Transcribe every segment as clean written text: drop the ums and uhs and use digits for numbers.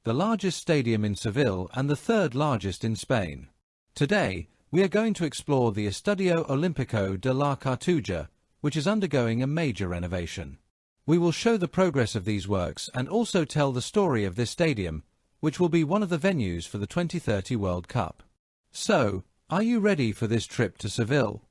the largest stadium in Seville and the third largest in Spain. Today, we are going to explore the Estadio Olímpico de la Cartuja, which is undergoing a major renovation. We will show the progress of these works and also tell the story of this stadium, which will be one of the venues for the 2030 World Cup. So, are you ready for this trip to Seville?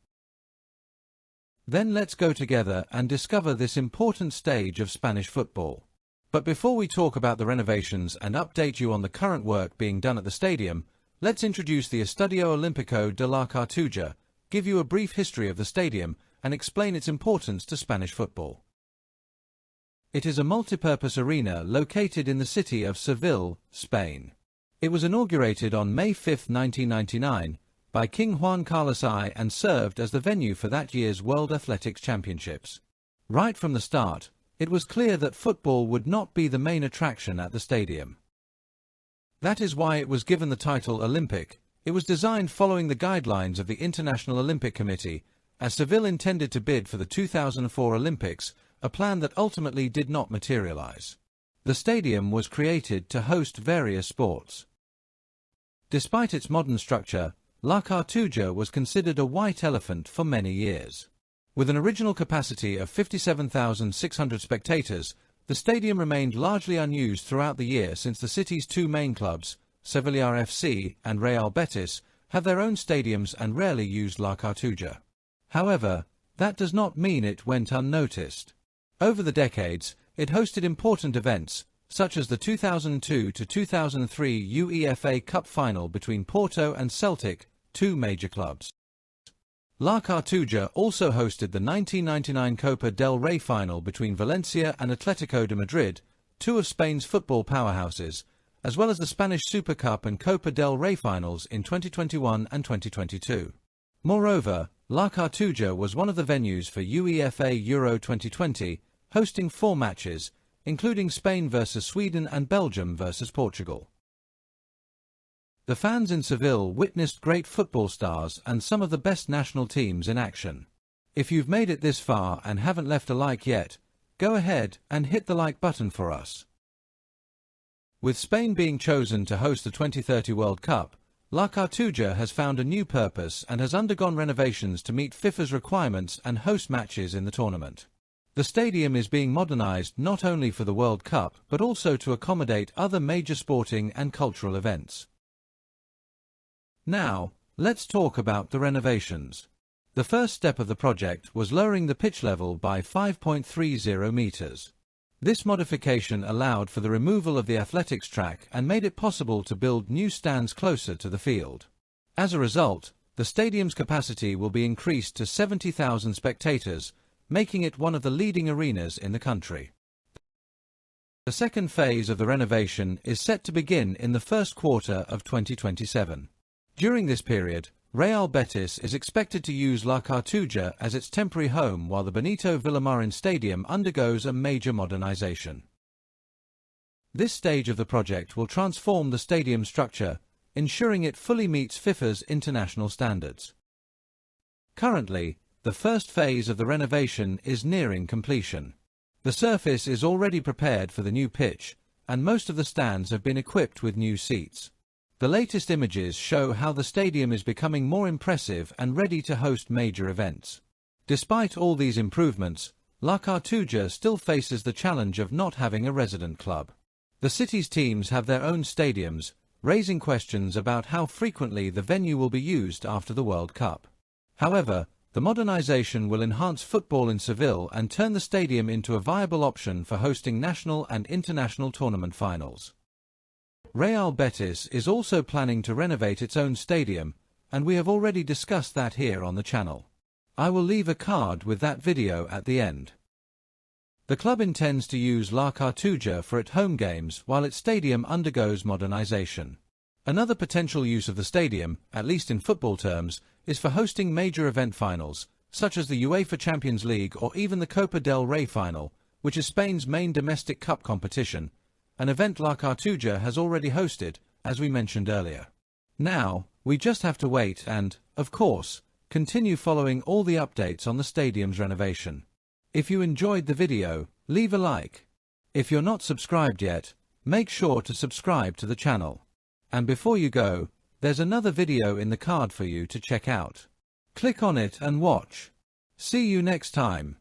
Then let's go together and discover this important stage of Spanish football. But before we talk about the renovations and update you on the current work being done at the stadium, let's introduce the Estadio Olímpico de la Cartuja, give you a brief history of the stadium, and explain its importance to Spanish football. It is a multipurpose arena located in the city of Seville, Spain. It was inaugurated on May 5, 1999, by King Juan Carlos I and served as the venue for that year's World Athletics Championships. Right from the start, it was clear that football would not be the main attraction at the stadium. That is why it was given the title Olympic. It was designed following the guidelines of the International Olympic Committee, as Seville intended to bid for the 2004 Olympics, a plan that ultimately did not materialize. The stadium was created to host various sports. Despite its modern structure, La Cartuja was considered a white elephant for many years. With an original capacity of 57,600 spectators, the stadium remained largely unused throughout the year since the city's two main clubs, Sevilla FC and Real Betis, have their own stadiums and rarely used La Cartuja. However, that does not mean it went unnoticed. Over the decades, it hosted important events, such as the 2002-2003 UEFA Cup final between Porto and Celtic, two major clubs. La Cartuja also hosted the 1999 Copa del Rey final between Valencia and Atletico de Madrid, two of Spain's football powerhouses, as well as the Spanish Super Cup and Copa del Rey finals in 2021 and 2022. Moreover, La Cartuja was one of the venues for UEFA Euro 2020, hosting 4 matches, including Spain vs Sweden and Belgium vs Portugal. The fans in Seville witnessed great football stars and some of the best national teams in action. If you've made it this far and haven't left a like yet, go ahead and hit the like button for us. With Spain being chosen to host the 2030 World Cup, La Cartuja has found a new purpose and has undergone renovations to meet FIFA's requirements and host matches in the tournament. The stadium is being modernized not only for the World Cup but also to accommodate other major sporting and cultural events. Now, let's talk about the renovations. The first step of the project was lowering the pitch level by 5.30 meters. This modification allowed for the removal of the athletics track and made it possible to build new stands closer to the field. As a result, the stadium's capacity will be increased to 70,000 spectators, making it one of the leading arenas in the country. The second phase of the renovation is set to begin in the first quarter of 2027. During this period, Real Betis is expected to use La Cartuja as its temporary home while the Benito Villamarin Stadium undergoes a major modernization. This stage of the project will transform the stadium structure, ensuring it fully meets FIFA's international standards. Currently, the first phase of the renovation is nearing completion. The surface is already prepared for the new pitch, and most of the stands have been equipped with new seats. The latest images show how the stadium is becoming more impressive and ready to host major events. Despite all these improvements, La Cartuja still faces the challenge of not having a resident club. The city's teams have their own stadiums, raising questions about how frequently the venue will be used after the World Cup. However, the modernization will enhance football in Seville and turn the stadium into a viable option for hosting national and international tournament finals. Real Betis is also planning to renovate its own stadium, and we have already discussed that here on the channel. I will leave a card with that video at the end. The club intends to use La Cartuja for its home games while its stadium undergoes modernization. Another potential use of the stadium, at least in football terms, is for hosting major event finals, such as the UEFA Champions League or even the Copa del Rey final, which is Spain's main domestic cup competition, an event La Cartuja has already hosted, as we mentioned earlier. Now, we just have to wait and, of course, continue following all the updates on the stadium's renovation. If you enjoyed the video, leave a like. If you're not subscribed yet, Make sure to subscribe to the channel. And before you go, there's another video in the card for you to check out. Click on it and watch. See you next time.